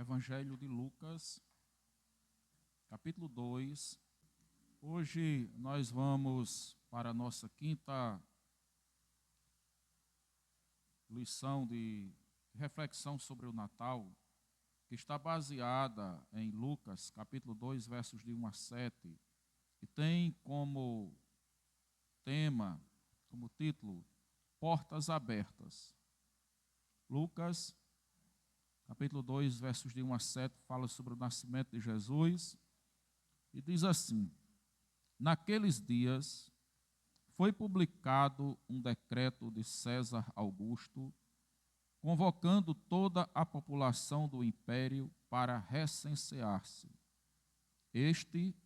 Evangelho de Lucas, capítulo 2. Hoje nós vamos para a nossa quinta lição de reflexão sobre o Natal, que está baseada em Lucas, capítulo 2, versos de 1 a 7, e tem como tema, como título, Portas Abertas. Lucas, capítulo 2, versos de 1 a 7, fala sobre o nascimento de Jesus, e diz assim: Naqueles dias foi publicado um decreto de César Augusto, convocando toda a população do império para recensear-se.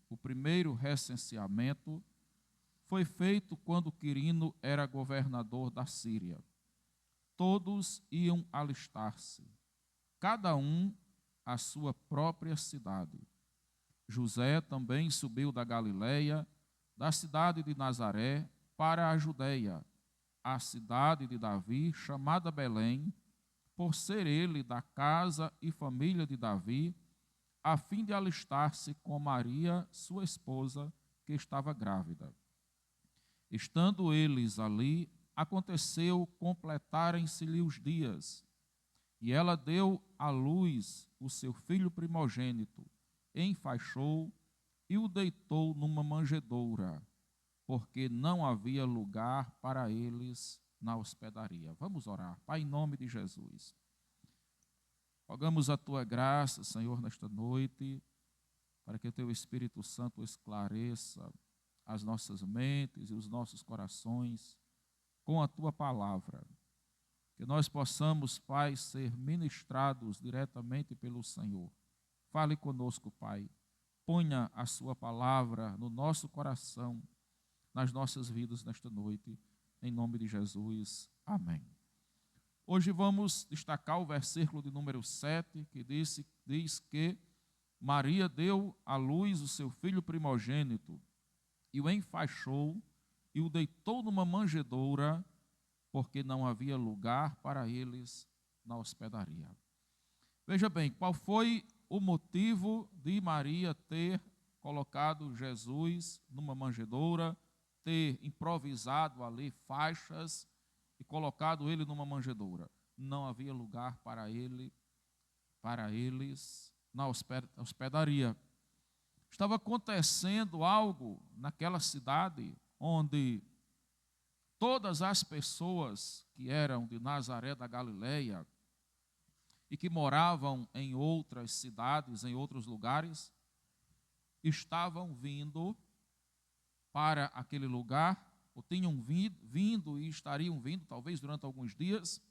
O primeiro recenseamento, foi feito quando Quirino era governador da Síria. Todos iam alistar-se, cada um à sua própria cidade. José também subiu da Galileia, da cidade de Nazaré, para a Judeia, a cidade de Davi, chamada Belém, por ser ele da casa e família de Davi, a fim de alistar-se com Maria, sua esposa, que estava grávida. Estando eles ali, aconteceu completarem-se-lhe os dias, e ela deu à luz o seu filho primogênito, enfaixou e o deitou numa manjedoura, porque não havia lugar para eles na hospedaria. Vamos orar. Pai, em nome de Jesus, rogamos a tua graça, Senhor, nesta noite, para que o teu Espírito Santo esclareça as nossas mentes e os nossos corações com a tua palavra. Que nós possamos, Pai, ser ministrados diretamente pelo Senhor. Fale conosco, Pai. Ponha a sua palavra no nosso coração, nas nossas vidas nesta noite. Em nome de Jesus. Amém. Hoje vamos destacar o versículo de número 7, que diz que Maria deu à luz o seu filho primogênito e o enfaixou e o deitou numa manjedoura, porque não havia lugar para eles na hospedaria. Veja bem, qual foi o motivo de Maria ter colocado Jesus numa manjedoura, ter improvisado ali faixas e colocado ele numa manjedoura? Não havia lugar para eles na hospedaria. Estava acontecendo algo naquela cidade onde todas as pessoas que eram de Nazaré da Galileia e que moravam em outras cidades, em outros lugares, estavam vindo para aquele lugar, ou tinham vindo e estariam vindo, talvez durante alguns dias,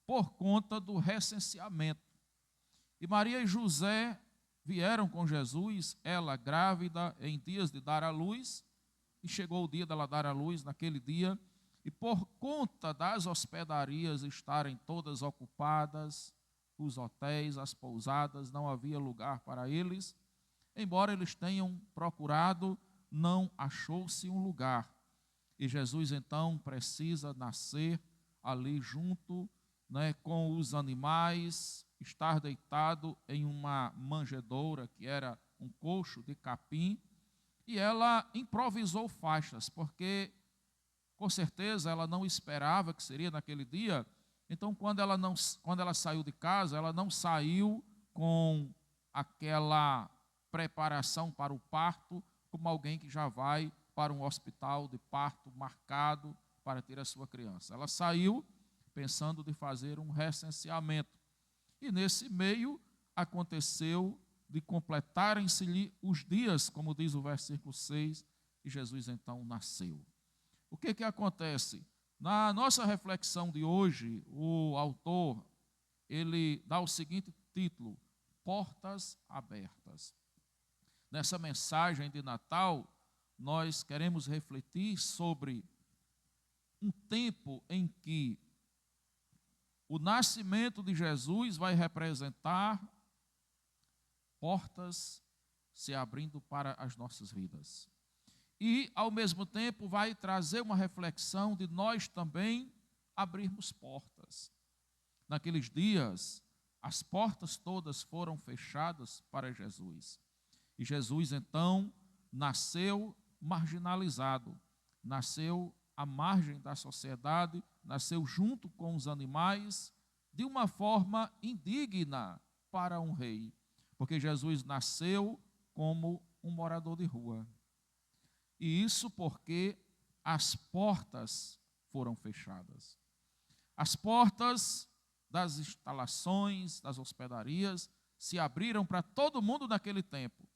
por conta do recenseamento. E Maria e José vieram com Jesus, ela grávida, em dias de dar à luz, e chegou o dia dela dar à luz naquele dia, e por conta das hospedarias estarem todas ocupadas, os hotéis, as pousadas, não havia lugar para eles. Embora eles tenham procurado, não achou-se um lugar. E Jesus então precisa nascer ali junto, com os animais, estar deitado em uma manjedoura, que era um coxo de capim, e ela improvisou faixas, porque com certeza ela não esperava que seria naquele dia. Então, quando ela saiu de casa, ela não saiu com aquela preparação para o parto, como alguém que já vai para um hospital de parto marcado para ter a sua criança. Ela saiu pensando de fazer um recenseamento. E nesse meio aconteceu de completarem-se-lhe os dias, como diz o versículo 6, e Jesus então nasceu. O que acontece? Na nossa reflexão de hoje, o autor, ele dá o seguinte título: Portas Abertas. Nessa mensagem de Natal, nós queremos refletir sobre um tempo em que o nascimento de Jesus vai representar portas se abrindo para as nossas vidas. E, ao mesmo tempo, vai trazer uma reflexão de nós também abrirmos portas. Naqueles dias, as portas todas foram fechadas para Jesus. E Jesus, então, nasceu marginalizado, nasceu à margem da sociedade, nasceu junto com os animais, de uma forma indigna para um rei, porque Jesus nasceu como um morador de rua. E isso porque as portas foram fechadas. As portas das instalações, das hospedarias, se abriram para todo mundo naquele tempo.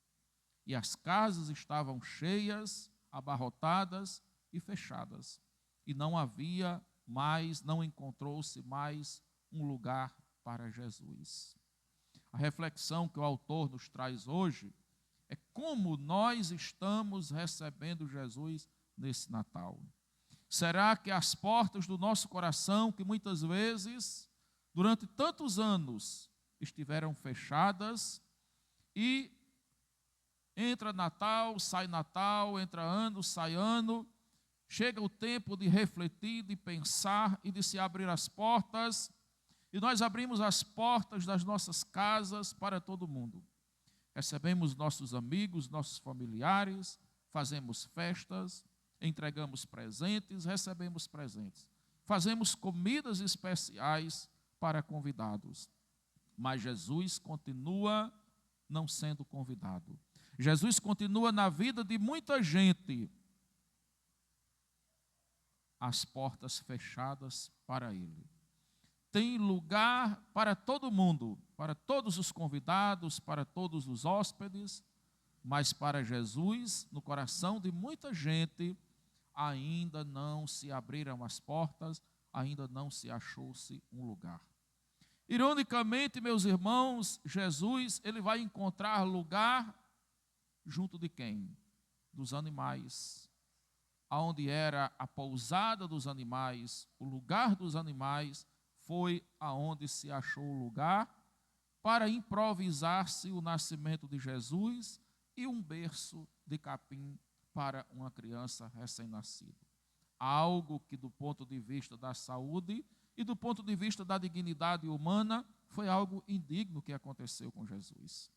E as casas estavam cheias, abarrotadas e fechadas. E não havia mais, não encontrou-se mais um lugar para Jesus. A reflexão que o autor nos traz hoje é como nós estamos recebendo Jesus nesse Natal. Será que as portas do nosso coração, que muitas vezes, durante tantos anos, estiveram fechadas e entra Natal, entra ano, sai ano, chega o tempo de refletir, de pensar e de se abrir as portas, e nós abrimos as portas das nossas casas para todo mundo. Recebemos nossos amigos, nossos familiares, fazemos festas, entregamos presentes, recebemos presentes. Fazemos comidas especiais para convidados. Mas Jesus continua não sendo convidado. Jesus continua na vida de muita gente, as portas fechadas para Ele. Tem lugar para todo mundo, para todos os convidados, para todos os hóspedes, mas para Jesus, no coração de muita gente, ainda não se abriram as portas, ainda não se achou-se um lugar. Ironicamente, meus irmãos, Jesus, ele vai encontrar lugar junto de quem? Dos animais. Aonde era a pousada dos animais, o lugar dos animais, foi aonde se achou o lugar para improvisar-se o nascimento de Jesus e um berço de capim para uma criança recém-nascida. Algo que, do ponto de vista da saúde e do ponto de vista da dignidade humana, foi algo indigno que aconteceu com Jesus.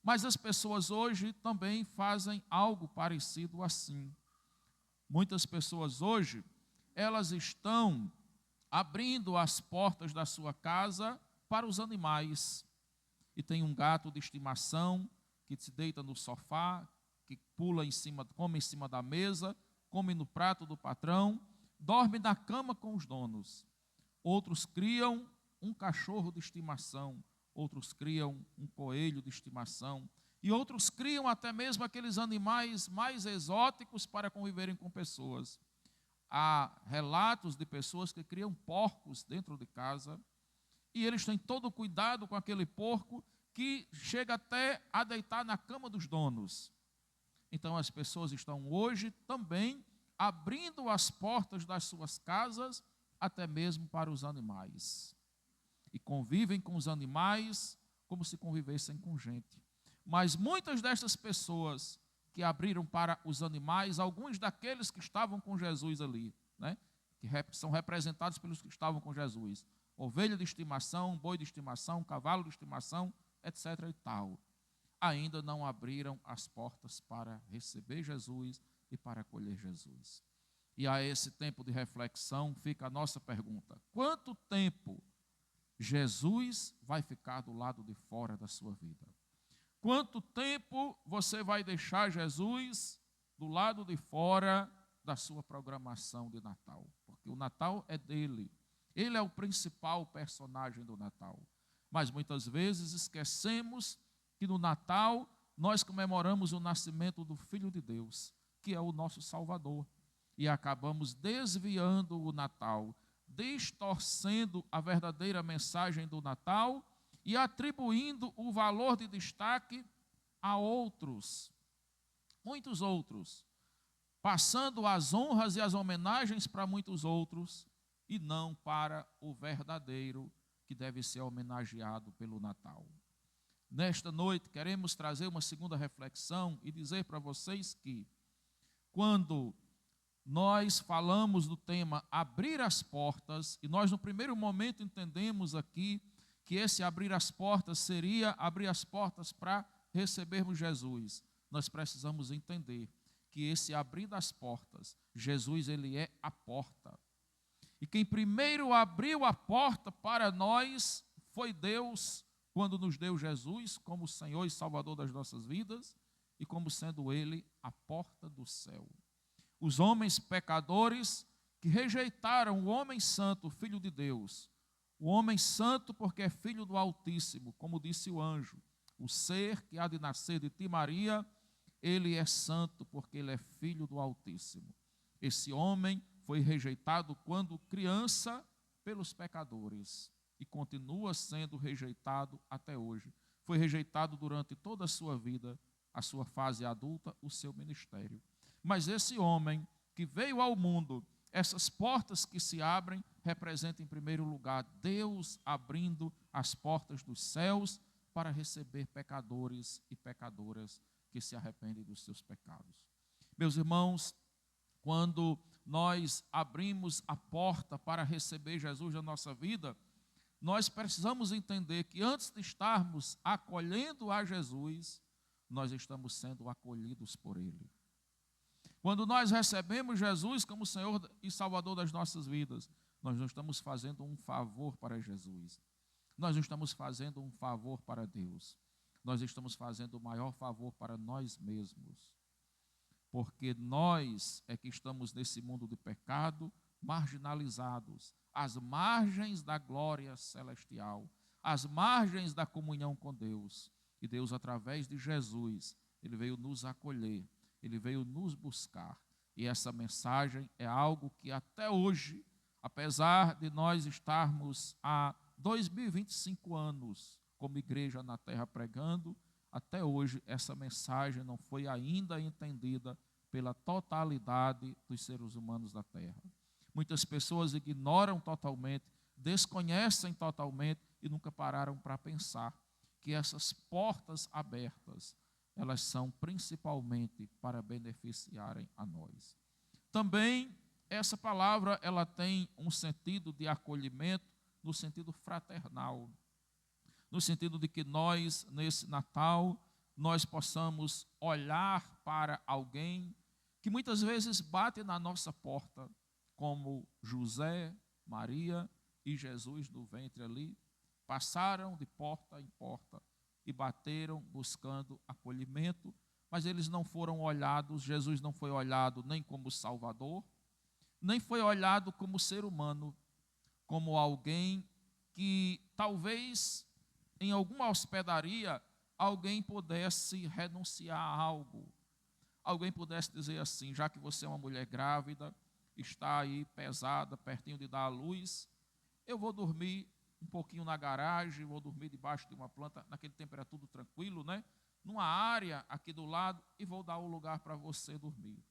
Mas as pessoas hoje também fazem algo parecido assim. Muitas pessoas hoje, elas estão abrindo as portas da sua casa para os animais. E tem um gato de estimação que se deita no sofá, que pula em cima, come em cima da mesa, come no prato do patrão, dorme na cama com os donos. Outros criam um cachorro de estimação, outros criam um coelho de estimação, e outros criam até mesmo aqueles animais mais exóticos para conviverem com pessoas. Há relatos de pessoas que criam porcos dentro de casa, e eles têm todo o cuidado com aquele porco, que chega até a deitar na cama dos donos. Então as pessoas estão hoje também abrindo as portas das suas casas, até mesmo para os animais. E convivem com os animais como se convivessem com gente. Mas muitas destas pessoas que abriram para os animais, alguns daqueles que estavam com Jesus ali, né, que são representados pelos que estavam com Jesus, ovelha de estimação, boi de estimação, cavalo de estimação, etc. e tal, ainda não abriram as portas para receber Jesus e para acolher Jesus. E a esse tempo de reflexão fica a nossa pergunta: quanto tempo Jesus vai ficar do lado de fora da sua vida? Quanto tempo você vai deixar Jesus do lado de fora da sua programação de Natal? Porque o Natal é dele. Ele é o principal personagem do Natal. Mas muitas vezes esquecemos que no Natal nós comemoramos o nascimento do Filho de Deus, que é o nosso Salvador. E acabamos desviando o Natal, distorcendo a verdadeira mensagem do Natal e atribuindo o valor de destaque a outros, muitos outros, passando as honras e as homenagens para muitos outros e não para o verdadeiro que deve ser homenageado pelo Natal. Nesta noite queremos trazer uma segunda reflexão e dizer para vocês que quando nós falamos do tema abrir as portas, e nós no primeiro momento entendemos aqui que esse abrir as portas seria abrir as portas para recebermos Jesus. Nós precisamos entender que esse abrir das portas, Jesus, ele é a porta. E quem primeiro abriu a porta para nós foi Deus, quando nos deu Jesus como Senhor e Salvador das nossas vidas e como sendo Ele a porta do céu. Os homens pecadores que rejeitaram o homem santo, filho de Deus, o homem santo porque é filho do Altíssimo, como disse o anjo, o ser que há de nascer de ti, Maria, ele é santo porque ele é filho do Altíssimo. Esse homem foi rejeitado quando criança pelos pecadores e continua sendo rejeitado até hoje. Foi rejeitado durante toda a sua vida, a sua fase adulta, o seu ministério. Mas esse homem que veio ao mundo, essas portas que se abrem, representam em primeiro lugar Deus abrindo as portas dos céus para receber pecadores e pecadoras que se arrependem dos seus pecados. Meus irmãos, quando nós abrimos a porta para receber Jesus na nossa vida, nós precisamos entender que antes de estarmos acolhendo a Jesus, nós estamos sendo acolhidos por Ele. Quando nós recebemos Jesus como Senhor e Salvador das nossas vidas, nós não estamos fazendo um favor para Jesus. Nós não estamos fazendo um favor para Deus. Nós estamos fazendo o maior favor para nós mesmos. Porque nós é que estamos nesse mundo de pecado, marginalizados, às margens da glória celestial, às margens da comunhão com Deus. E Deus, através de Jesus, Ele veio nos acolher, Ele veio nos buscar. E essa mensagem é algo que até hoje, apesar de nós estarmos há 2025 anos como igreja na terra pregando, até hoje essa mensagem não foi ainda entendida pela totalidade dos seres humanos da terra. Muitas pessoas ignoram totalmente, desconhecem totalmente e nunca pararam para pensar que essas portas abertas, elas são principalmente para beneficiarem a nós. Também essa palavra ela tem um sentido de acolhimento no sentido fraternal, no sentido de que nós, nesse Natal, nós possamos olhar para alguém que muitas vezes bate na nossa porta, como José, Maria e Jesus no ventre ali, passaram de porta em porta e bateram buscando acolhimento, mas eles não foram olhados, Jesus não foi olhado nem como Salvador, nem foi olhado como ser humano, como alguém que talvez em alguma hospedaria alguém pudesse renunciar a algo. Alguém pudesse dizer assim, já que você é uma mulher grávida, está aí pesada, pertinho de dar à luz, eu vou dormir um pouquinho na garagem, vou dormir debaixo de uma planta, naquele tempo era tudo tranquilo, né? Numa área aqui do lado, e vou dar um lugar para você dormir.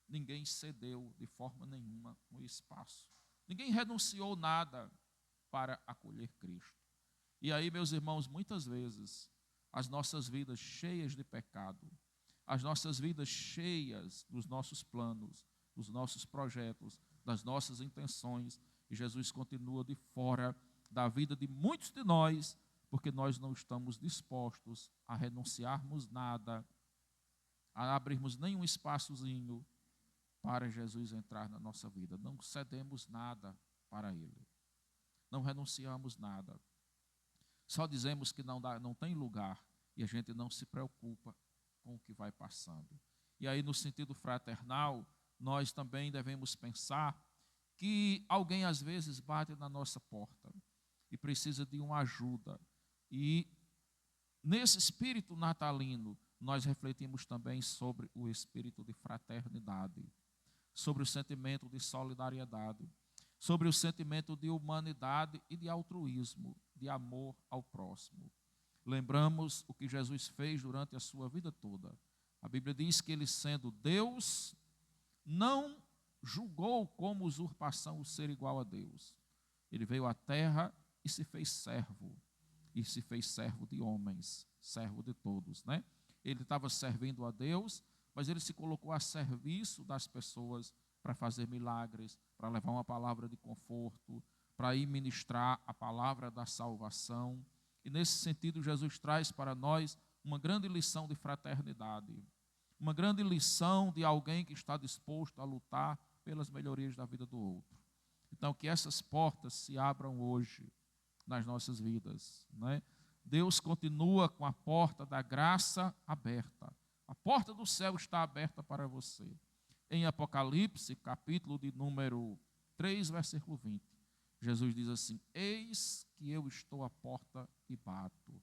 Ninguém cedeu de forma nenhuma no espaço. Ninguém renunciou nada para acolher Cristo. E aí, meus irmãos, muitas vezes, as nossas vidas cheias de pecado, as nossas vidas cheias dos nossos planos, dos nossos projetos, das nossas intenções, e Jesus continua de fora da vida de muitos de nós, porque nós não estamos dispostos a renunciarmos nada, a abrirmos nenhum espaçozinho para Jesus entrar na nossa vida. Não cedemos nada para Ele. Não renunciamos nada. Só dizemos que não tem lugar e a gente não se preocupa com o que vai passando. E aí, no sentido fraternal, nós também devemos pensar que alguém às vezes bate na nossa porta e precisa de uma ajuda. E nesse espírito natalino, nós refletimos também sobre o espírito de fraternidade, sobre o sentimento de solidariedade, sobre o sentimento de humanidade e de altruísmo, de amor ao próximo. Lembramos o que Jesus fez durante a sua vida toda. A Bíblia diz que ele, sendo Deus, não julgou como usurpação o ser igual a Deus. Ele veio à terra e se fez servo. E se fez servo de homens, servo de todos, né? Ele estava servindo a Deus, mas ele se colocou a serviço das pessoas para fazer milagres, para levar uma palavra de conforto, para ir ministrar a palavra da salvação. E nesse sentido, Jesus traz para nós uma grande lição de fraternidade, uma grande lição de alguém que está disposto a lutar pelas melhorias da vida do outro. Então, que essas portas se abram hoje nas nossas vidas, né? Deus continua com a porta da graça aberta. A porta do céu está aberta para você. Em Apocalipse, capítulo de número 3, versículo 20, Jesus diz assim: eis que eu estou à porta e bato.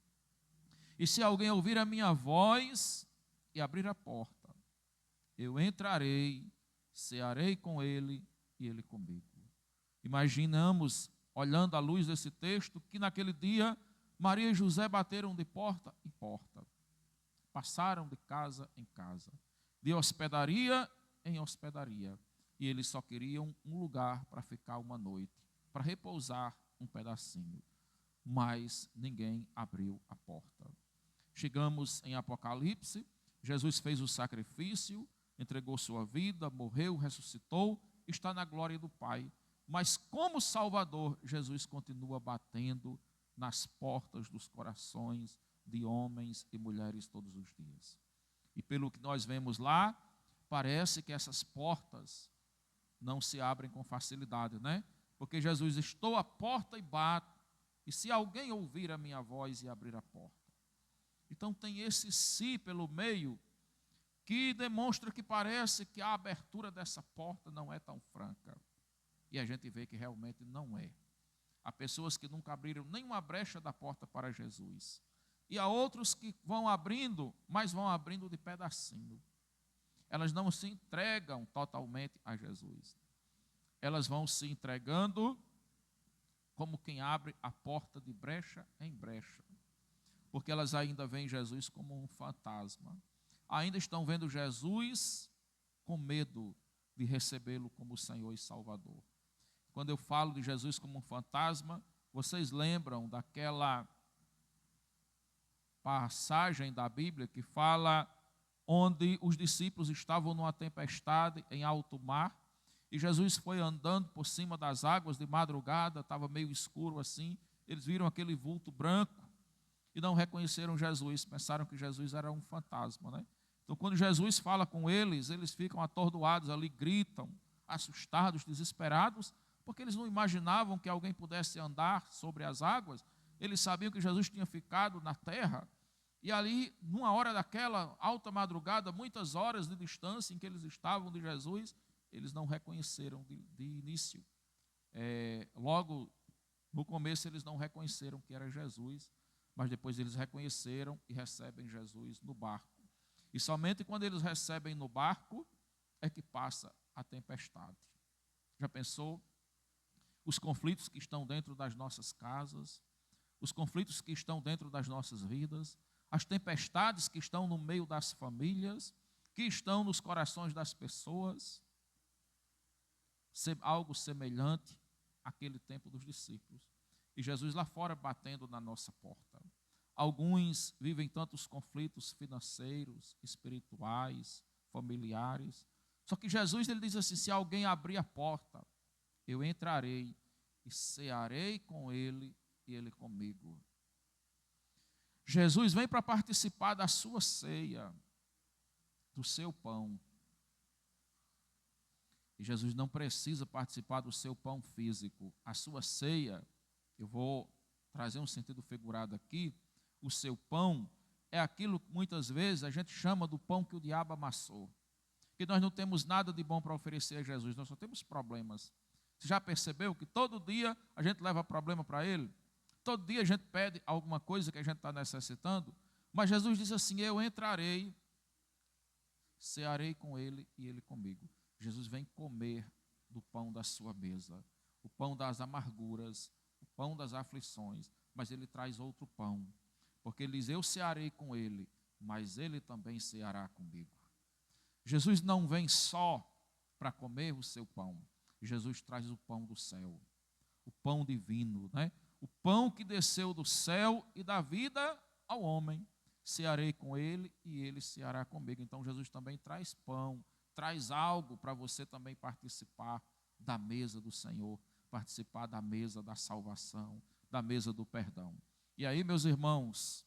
E se alguém ouvir a minha voz e abrir a porta, eu entrarei, cearei com ele e ele comigo. Imaginamos, olhando à luz desse texto, que naquele dia Maria e José bateram de porta em porta, passaram de casa em casa, de hospedaria em hospedaria, e eles só queriam um lugar para ficar uma noite, para repousar um pedacinho, mas ninguém abriu a porta. Chegamos em Apocalipse, Jesus fez o sacrifício, entregou sua vida, morreu, ressuscitou, está na glória do Pai, mas como Salvador, Jesus continua batendo nas portas dos corações de homens e mulheres todos os dias. E pelo que nós vemos lá, parece que essas portas não se abrem com facilidade, né? Porque Jesus: estou à porta e bato, e se alguém ouvir a minha voz e abrir a porta. Então tem esse "se" pelo meio, que demonstra que parece que a abertura dessa porta não é tão franca. E a gente vê que realmente não é. Há pessoas que nunca abriram nenhuma brecha da porta para Jesus. E há outros que vão abrindo, mas vão abrindo de pedacinho. Elas não se entregam totalmente a Jesus. Elas vão se entregando como quem abre a porta de brecha em brecha. Porque elas ainda veem Jesus como um fantasma. Ainda estão vendo Jesus com medo de recebê-lo como Senhor e Salvador. Quando eu falo de Jesus como um fantasma, vocês lembram daquela passagem da Bíblia que fala onde os discípulos estavam numa tempestade em alto mar e Jesus foi andando por cima das águas de madrugada, estava meio escuro assim, eles viram aquele vulto branco e não reconheceram Jesus, pensaram que Jesus era um fantasma, né? Então, quando Jesus fala com eles, eles ficam atordoados ali, gritam, assustados, desesperados, porque eles não imaginavam que alguém pudesse andar sobre as águas. Eles sabiam que Jesus tinha ficado na terra, e ali, numa hora daquela alta madrugada, muitas horas de distância em que eles estavam de Jesus, eles não reconheceram de início. Logo no começo eles não reconheceram que era Jesus, mas depois eles reconheceram e recebem Jesus no barco. E somente quando eles recebem no barco é que passa a tempestade. Já pensou? Os conflitos que estão dentro das nossas casas, os conflitos que estão dentro das nossas vidas, as tempestades que estão no meio das famílias, que estão nos corações das pessoas, algo semelhante àquele tempo dos discípulos. E Jesus lá fora batendo na nossa porta. Alguns vivem tantos conflitos financeiros, espirituais, familiares. Só que Jesus, ele diz assim: se alguém abrir a porta, eu entrarei e cearei com ele e ele comigo. Jesus vem para participar da sua ceia, do seu pão. E Jesus não precisa participar do seu pão físico. A sua ceia, eu vou trazer um sentido figurado aqui, o seu pão é aquilo que muitas vezes a gente chama do pão que o diabo amassou. Que nós não temos nada de bom para oferecer a Jesus, nós só temos problemas. Você já percebeu que todo dia a gente leva problema para Ele? Todo dia a gente pede alguma coisa que a gente está necessitando, mas Jesus diz assim: eu entrarei, cearei com Ele e Ele comigo. Jesus vem comer do pão da sua mesa, o pão das amarguras, o pão das aflições, mas Ele traz outro pão, porque Ele diz: eu cearei com Ele, mas Ele também ceará comigo. Jesus não vem só para comer o seu pão, Jesus traz o pão do céu, o pão divino, né? O pão que desceu do céu e dá vida ao homem. Cearei com ele e ele ceará comigo. Então Jesus também traz algo para você também participar da mesa do Senhor, participar da mesa da salvação, da mesa do perdão. E aí, meus irmãos,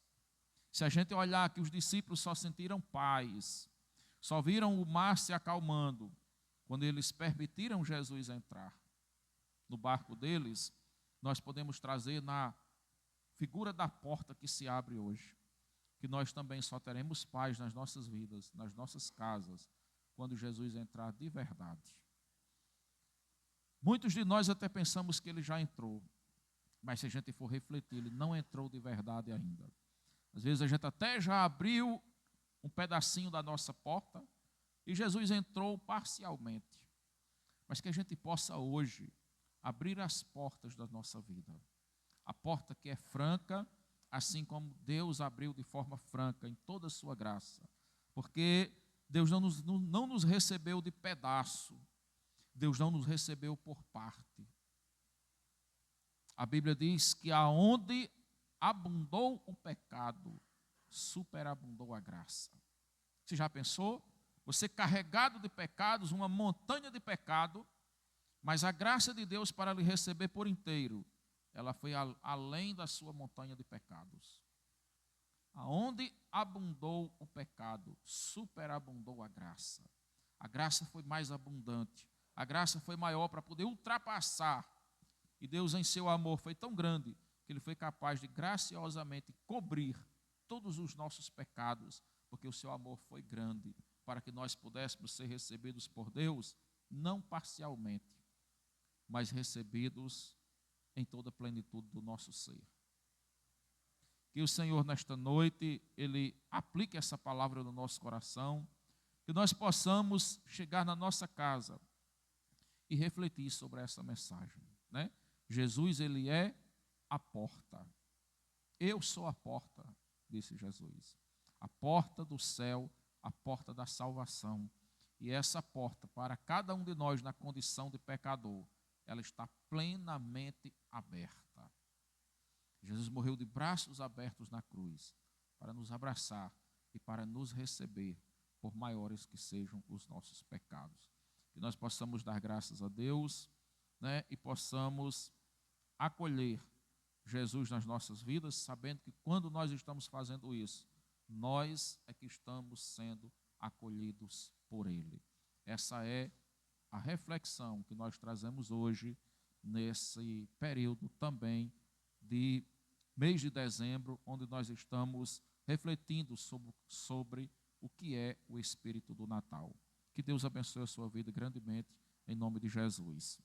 se a gente olhar que os discípulos só sentiram paz, só viram o mar se acalmando, quando eles permitiram Jesus entrar no barco deles, nós podemos trazer na figura da porta que se abre hoje, que nós também só teremos paz nas nossas vidas, nas nossas casas, quando Jesus entrar de verdade. Muitos de nós até pensamos que ele já entrou, mas se a gente for refletir, ele não entrou de verdade ainda. Às vezes a gente até já abriu um pedacinho da nossa porta e Jesus entrou parcialmente. Mas que a gente possa hoje abrir as portas da nossa vida. A porta que é franca, assim como Deus abriu de forma franca em toda a sua graça. Porque Deus não nos recebeu de pedaço. Deus não nos recebeu por parte. A Bíblia diz que aonde abundou o pecado, superabundou a graça. Você já pensou? Você carregado de pecados, uma montanha de pecado, mas a graça de Deus para lhe receber por inteiro, ela foi além da sua montanha de pecados. Aonde abundou o pecado, superabundou a graça. A graça foi mais abundante, a graça foi maior para poder ultrapassar. E Deus, em seu amor, foi tão grande que Ele foi capaz de graciosamente cobrir todos os nossos pecados, porque o seu amor foi grande, para que nós pudéssemos ser recebidos por Deus, não parcialmente, mas recebidos em toda a plenitude do nosso ser. Que o Senhor, nesta noite, Ele aplique essa palavra no nosso coração, que nós possamos chegar na nossa casa e refletir sobre essa mensagem, né? Jesus, Ele é a porta. Eu sou a porta, disse Jesus. A porta do céu, a porta da salvação. E essa porta, para cada um de nós na condição de pecador, ela está plenamente aberta. Jesus morreu de braços abertos na cruz, para nos abraçar e para nos receber, por maiores que sejam os nossos pecados. Que nós possamos dar graças a Deus, né, e possamos acolher Jesus nas nossas vidas, sabendo que quando nós estamos fazendo isso, nós é que estamos sendo acolhidos por Ele. Essa é a reflexão que nós trazemos hoje, nesse período também de mês de dezembro, onde nós estamos refletindo sobre o que é o Espírito do Natal. Que Deus abençoe a sua vida grandemente, em nome de Jesus.